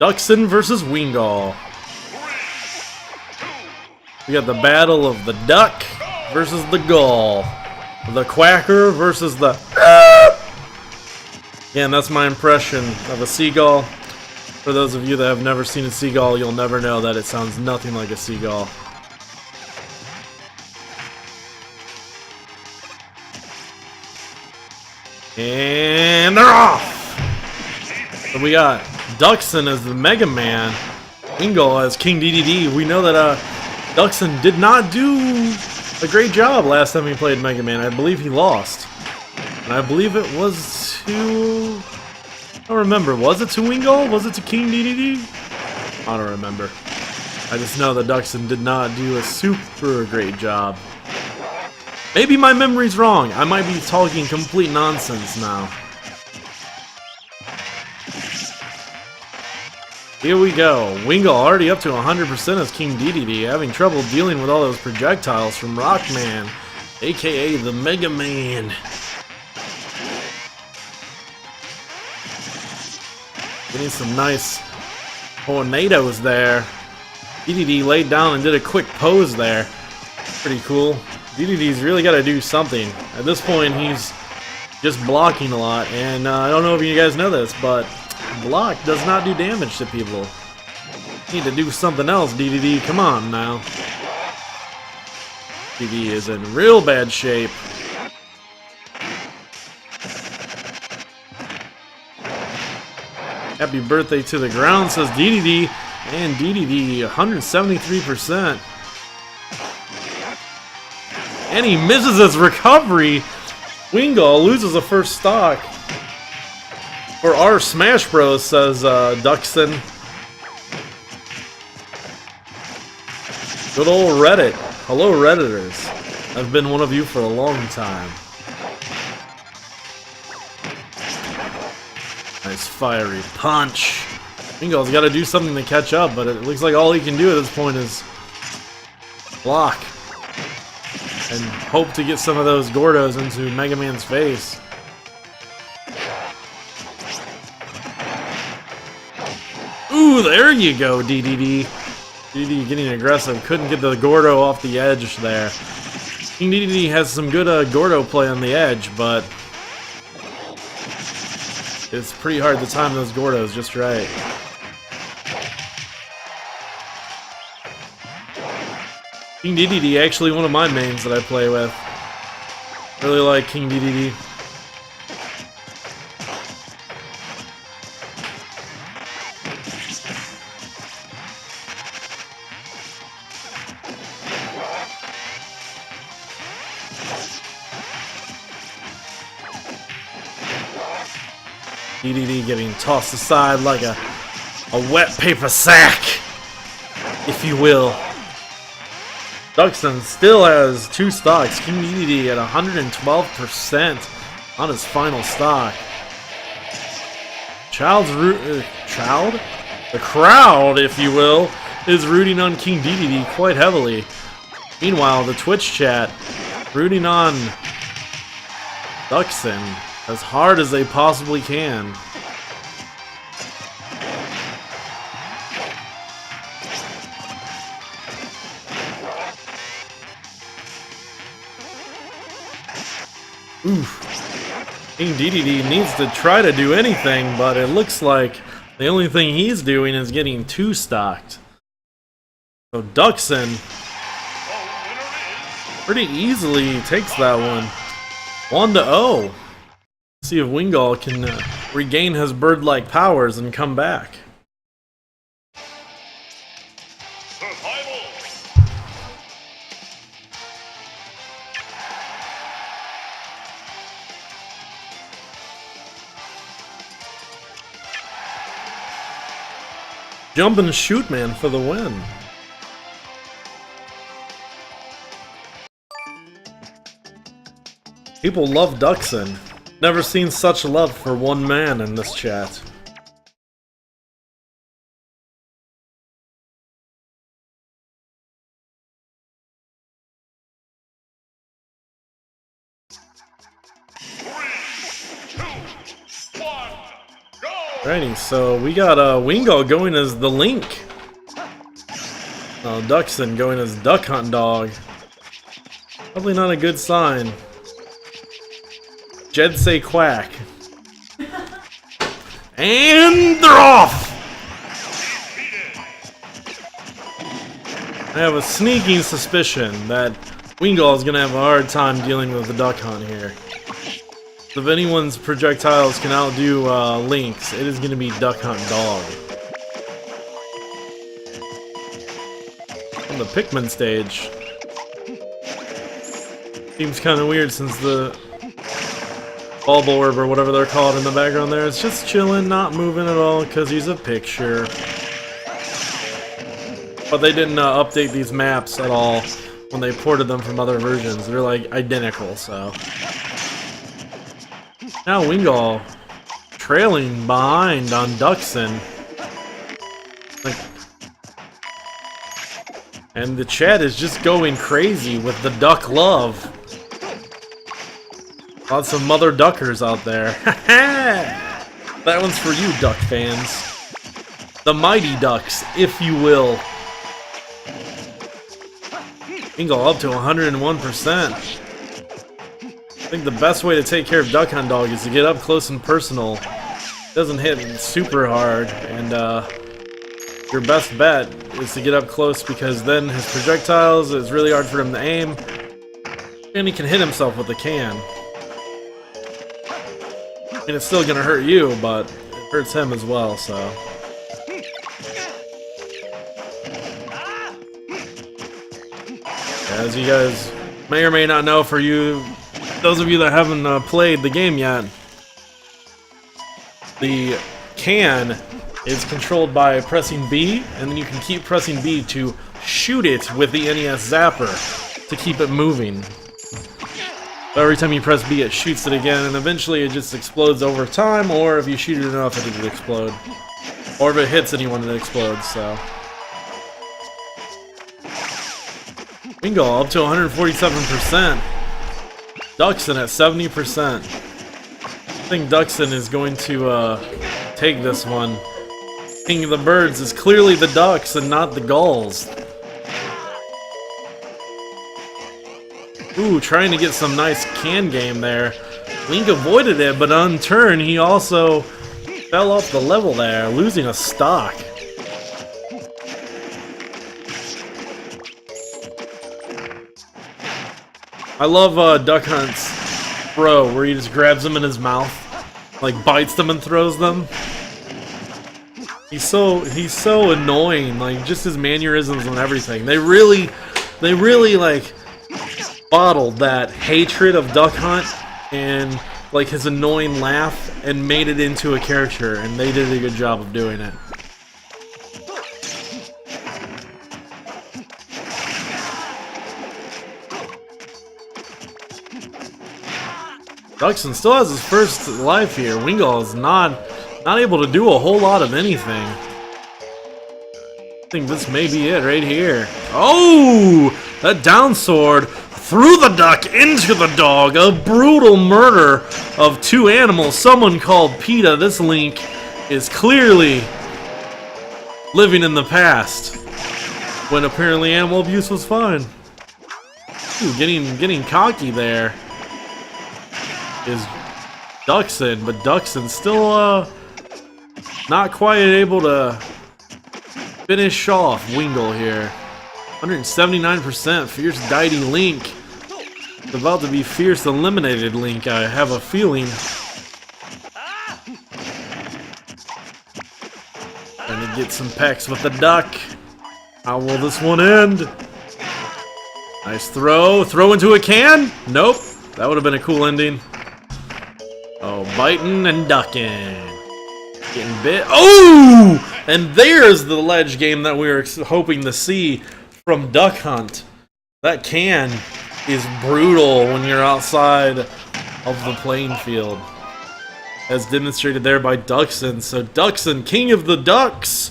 Ducksen versus Wingul. We got the battle of the duck versus the gull. The quacker versus the... Again, that's my impression of a seagull. For those of you that have never seen a seagull, you'll never know that it sounds nothing like a seagull. And they're off! So we got Ducksen as the Mega Man, Wingul as King DDD. We know that Ducksen did not do a great job last time he played Mega Man. I believe he lost. And I believe it was to... I don't remember. Was it to Wingul? Was it to King DDD? I don't remember. I just know that Ducksen did not do a super great job. Maybe my memory's wrong. I might be talking complete nonsense now. Here we go. Wingul already up to 100% as King DDD, having trouble dealing with all those projectiles from Rockman, aka the Mega Man. Getting some nice tornadoes there. DDD laid down and did a quick pose there. Pretty cool. DDD's really got to do something. At this point, he's just blocking a lot, and I don't know if you guys know this, but block does not do damage to people. You need to do something else, DDD. Come on now. DDD is in real bad shape. Happy birthday to the ground, says DDD. And DDD, 173%. And he misses his recovery. Wingul loses the first stock. For our Smash Bros, says Ducksen. Good old Reddit. Hello, Redditors. I've been one of you for a long time. Nice fiery punch. Wingul's got to do something to catch up, but it looks like all he can do at this point is block. And hope to get some of those Gordos into Mega Man's face. Ooh, there you go, DDD. DDD getting aggressive. Couldn't get the Gordo off the edge there. King DDD has some good Gordo play on the edge, but it's pretty hard to time those Gordos just right. King DDD, actually one of my mains that I play with. Really like King DDD. DDD getting tossed aside like a wet paper sack, if you will. Ducksen still has 2 stocks. King DDD at 112% on his final stock. The crowd, if you will, is rooting on King DDD quite heavily. Meanwhile, the Twitch chat rooting on Ducksen as hard as they possibly can. Oof. King DDD needs to try to do anything, but it looks like the only thing he's doing is getting 2 stocked. So Ducksen pretty easily takes that one. 1-0. See if Wingul can regain his bird-like powers and come back. Jump and shoot man for the win. People love Ducksen. Never seen such love for one man in this chat. Three, two, one, go! Alrighty, so we got Wingul going as the Link. Ducksen going as Duck Hunt Dog. Probably not a good sign. Jed say quack. And they're off! I have a sneaking suspicion that Wingul is going to have a hard time dealing with the Duck Hunt here. If anyone's projectiles can outdo Link's, it is going to be Duck Hunt Dog. On the Pikmin stage. Seems kind of weird since the bubble orb or whatever they're called in the background there is just chilling, not moving at all because he's a picture. But they didn't update these maps at all when they ported them from other versions. They're like identical, so. Now Wingul trailing behind on Ducksen. And the chat is just going crazy with the duck love. Lots of mother duckers out there. That one's for you, duck fans. The mighty ducks, if you will. Wingul up to 101%. I think the best way to take care of Duck Hunt Dog is to get up close and personal. Doesn't hit super hard, and your best bet is to get up close because then his projectiles is really hard for him to aim, and he can hit himself with the can. And it's still gonna hurt you, but it hurts him as well, so. As you guys may or may not know, for you, those of you that haven't played the game yet, the can is controlled by pressing B, and then you can keep pressing B to shoot it with the NES Zapper to keep it moving. Every time you press B, it shoots it again, and eventually it just explodes over time, or if you shoot it enough, it'll explode. Or if it hits anyone, it explodes, so. Wingul up to 147%. Ducksen at 70%. I think Ducksen is going to take this one. King of the Birds is clearly the ducks and not the gulls. Ooh, trying to get some nice can game there. Link avoided it, but on turn he also fell off the level there, losing a stock. I love Duck Hunt's throw, where he just grabs them in his mouth, like bites them and throws them. He's so annoying, like just his mannerisms and everything. They really like bottled that hatred of Duck Hunt and like his annoying laugh and made it into a character, and they did a good job of doing it. Ducksen still has his first life here. Wingul is not able to do a whole lot of anything. I think this may be it right here. Oh! That down sword through the duck into the dog. A brutal murder of two animals. Someone called PETA. This Link is clearly living in the past, when apparently animal abuse was fine. Ooh, getting cocky there is Ducksen, but Ducksen's still not quite able to finish off Wingul here. 179%. Fierce Deity Link. It's about to be Fierce Eliminated Link, I have a feeling. Trying to get some pecks with the duck. How will this one end? Nice throw. Throw into a can? Nope. That would have been a cool ending. Oh, biting and ducking. Getting bit. Oh! And there's the ledge game that we were hoping to see from Duck Hunt. That can is brutal when you're outside of the playing field, as demonstrated there by Ducksen. So Ducksen, king of the ducks,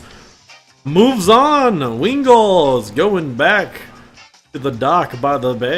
moves on. Wingul is going back to the dock by the bay.